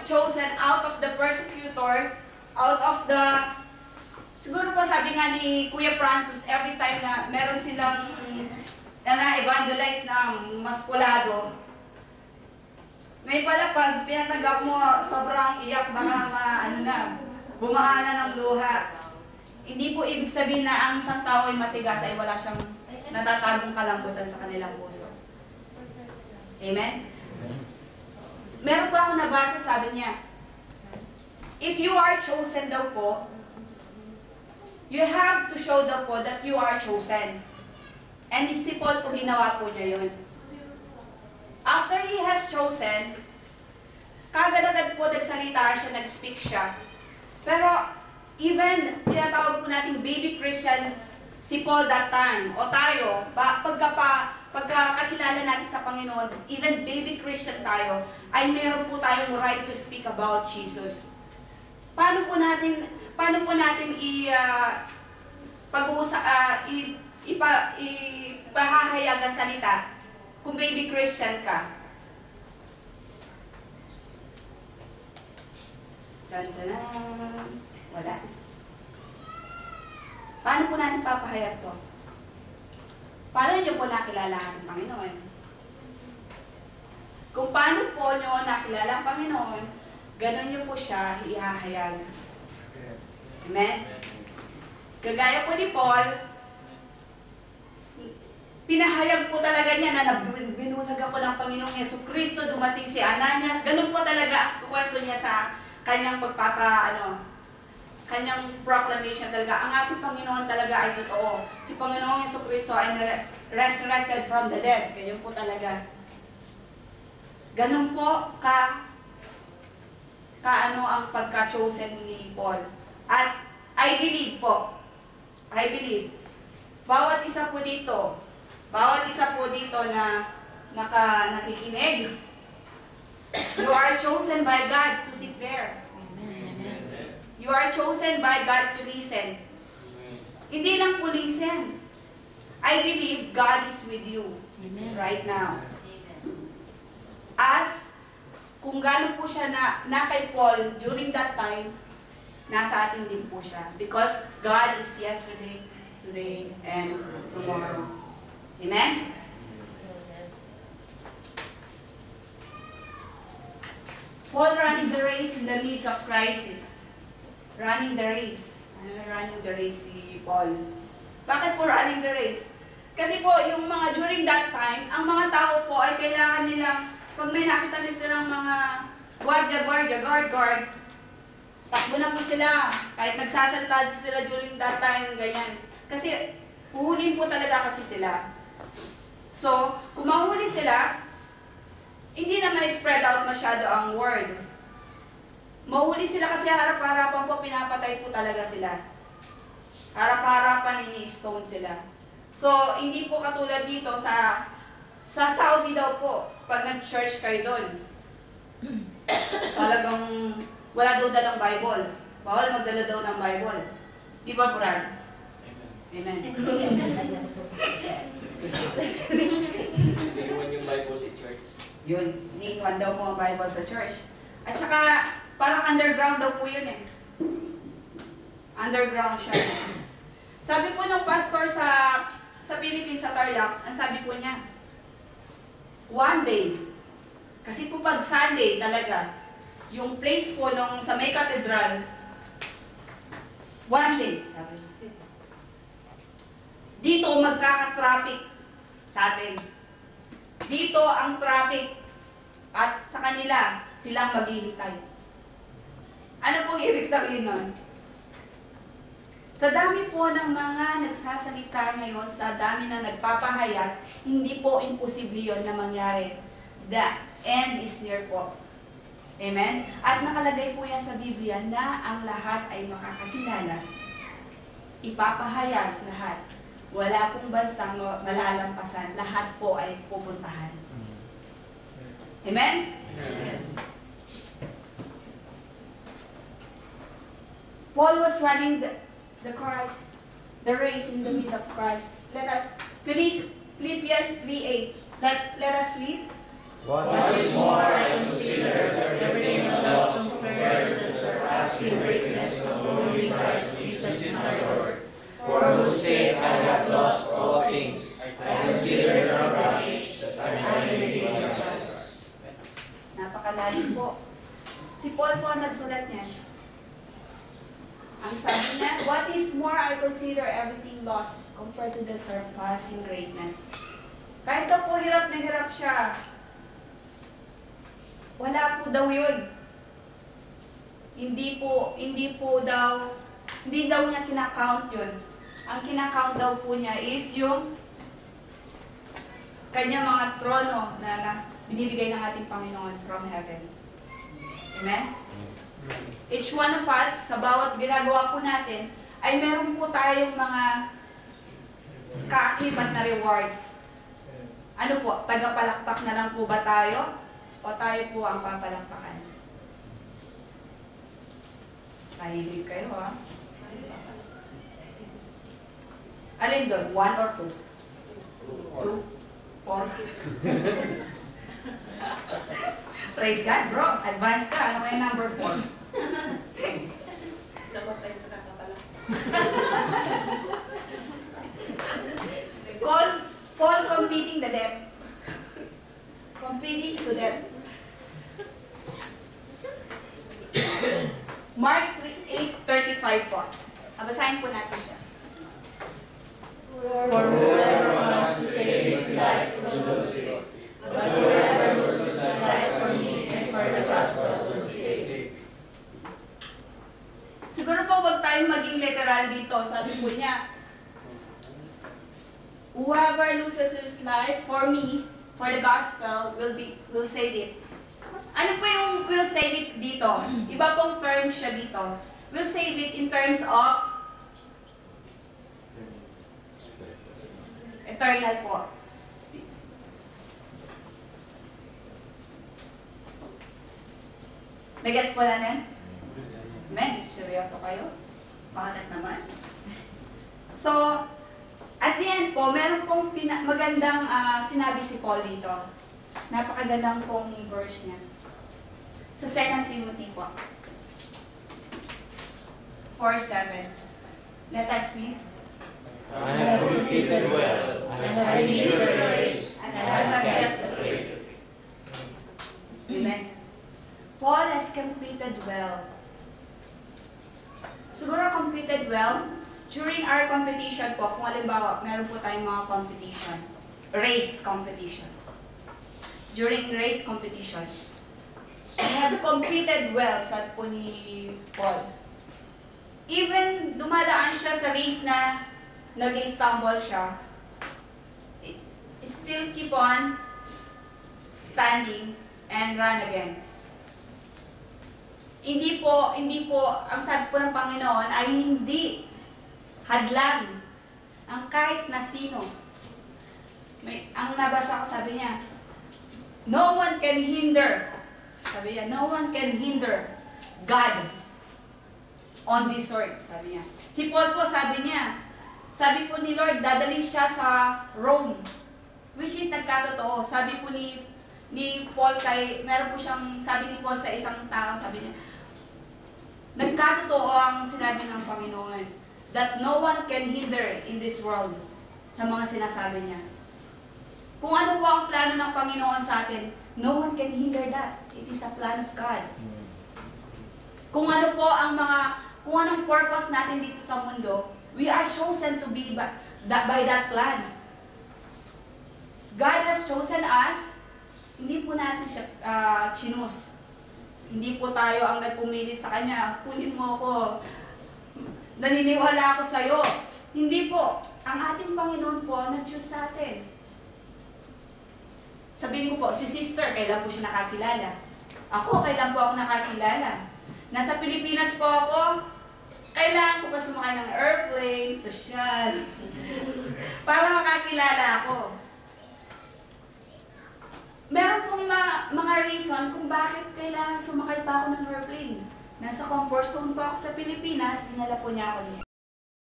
chosen out of the persecutor, out of the... Siguro pa sabi nga ni Kuya Francis, every time na meron silang na-evangelize na maskulado, may pala pag pinatanggap mo, sobrang iyak, baka bumaha na ng luha. Hindi po ibig sabihin na ang isang tao ay matigas ay wala siyang natatagong kalambutan sa kanilang puso. Amen? Meron pa ako nabasa, sabi niya, if you are chosen daw po, you have to show daw po that you are chosen. And si Paul po, ginawa po niya yun. After he has chosen, kagad-agad po nagsalita siya, nag-speak siya. Pero even, tinatawag po natin baby Christian si Paul that time, o tayo, pagkakakilala natin sa Panginoon, even baby Christian tayo, ay meron po tayong right to speak about Jesus. Paano po natin ipahahayag ang salita kung baby Christian ka? Dun-dun-dun. Wala. Paano po natin papahayag to? Paano nyo po nakilala ang Panginoon? Kung paano po nyo nakilala ang Panginoon, ganun nyo po siya ihahayag. Amen? Kagaya po ni Paul, pinahayag po talaga niya na binulag ako ng Panginoong Jesucristo, dumating si Ananias, ganun po talaga ang kwento niya sa kanyang kanyang proclamation talaga. Ang ating Panginoon talaga ay totoo. Si Panginoong Jesucristo ay resurrected from the dead. Ganyan po talaga. Ganun po ang pagka-chosen ni Paul. At I believe, bawat isa po dito na nakikinig, you are chosen by God to sit there. You are chosen by God to listen. Hindi lang po listen. I believe God is with you right now. As kung gano'n po siya na kay Paul during that time, nasa atin din po siya. Because God is yesterday, today, and tomorrow. Amen? Paul running the race in the midst of crisis. Running the race. Running the race si Paul. Bakit po running the race? Kasi po, yung mga during that time, ang mga tao po ay kailangan nilang, pag may nakita nila silang mga guard, takbo na po sila. Kahit nagsasalta sila during that time, ganyan. Kasi, huhulin po talaga kasi sila. So, kung mahuli sila, hindi na may spread out masyado ang word. Mahuli sila kasi harap-harapan po, pinapatay po talaga sila. Harap-harapan, ini-stone sila. So, hindi po katulad dito sa Saudi daw po, pag nag-church kayo doon, talagang wala daw dalang Bible. Bawal magdala daw ng Bible. Di ba, Brad? Amen. Iniwan yung Bible sa church. Yun, iniwan daw po ang Bible sa church. At saka, parang underground daw po yun eh. Underground siya. Sabi po ng pastor sa Philippines, sa Tarlac, ang sabi po niya, one day, kasi po pag Sunday talaga, yung place po sa may cathedral, one day, sabi niya, dito magkaka-traffic sa atin. Dito ang traffic at sa kanila, silang maghihintay. Ano pong ibig sabihin nun? Sa dami po ng mga nagsasalita ngayon, sa dami na nagpapahayag, hindi po imposible yun na mangyari. The end is near po. Amen? At nakalagay po yan sa Biblia na ang lahat ay makakakilala. Ipapahayag lahat. Wala pong bansang malalampasan. Lahat po ay pupuntahan. Amen? Amen. Paul was running the race in the midst of Christ. Let us, Philippians 3:8. Let us read. What is more, I consider that everything Balik po. Si Paul po ang nagsulat niyan. Ang sabi niya, what is more, I consider everything lost compared to the surpassing greatness. Kahit daw po hirap na hirap siya, wala po daw yun. Hindi daw niya kinakount yun. Ang kinakount daw po niya is yung kanya mga trono na binibigay ng ating Panginoon from heaven. Amen? Each one of us, sa bawat ginagawa po natin, ay meron po tayong mga kaakibat na rewards. Ano po? Tagapalakpak na lang po ba tayo? O tayo po ang papalakpakan? Tahimik kayo, ha? Alin doon? 1 or 2? 2? 4? Praise God, bro. Advance ka. Ano kayo number 4? Napapay sa kakapala. Paul completing the debt. Completing to debt. Mark 8:35 po. Basahin po natin siya. For whoever wants to save his life will lose it, but whoever loses his life for me and for the gospel will save it. Siguro po wag tayong maging literal dito. Sabi po niya, whoever loses his life for me, for the gospel, will save it. Ano po yung will save it dito? Iba pong term siya dito. Will save it in terms of eternal po. Nagets po natin? Amen? Seryoso kayo? Bakit naman? So, at the end po, meron pong magandang sinabi si Paul dito. Napakagandang pong verse niya. Sa 2 Timothy po. 4:7. Let us read. I have competed well, I have finished the race, and I have kept the faith. Amen. Paul has completed well. Siguro completed well, during our competition po, kung halimbawa, meron po tayong mga competition, race competition. During race competition, we have completed well, sabi po ni Paul. Even dumadaan siya sa race na nag-stumble siya, still keep on standing and run again. Hindi po, ang sabi po ng Panginoon ay hindi hadlang ang kahit na sino. Ang nabasa ko, sabi niya, no one can hinder, sabi niya, no one can hinder God on this earth, sabi niya. Si Paul po, sabi niya, sabi po ni Lord, dadalhin siya sa Rome, which is nagkatotoo. Sabi po ni Paul meron po siyang, sabi ni Paul sa isang tao, sabi niya, nagkatotoo ang sinabi ng Panginoon that no one can hinder in this world sa mga sinasabi niya. Kung ano po ang plano ng Panginoon sa atin, no one can hinder that. It is a plan of God. Kung ano po kung anong purpose natin dito sa mundo, we are chosen to be by that plan. God has chosen us, hindi po natin siya chinus. Hindi po tayo ang nagpumilit sa Kanya, kunin mo ako, naniniwala ako sa'yo. Hindi po. Ang ating Panginoon po nag-choose sa atin. Sabihin ko po, si sister, kailan po siya nakakilala? Ako, kailan po ako nakakilala? Nasa Pilipinas po ako, kailangan ko pa sumakay ng airplane, sosyal, para makakilala ako. Meron pong mga reason kung bakit kailangan sumakay pa ako ng airplane. Nasa comfort zone po ako sa Pilipinas, dinala po niya ako dito.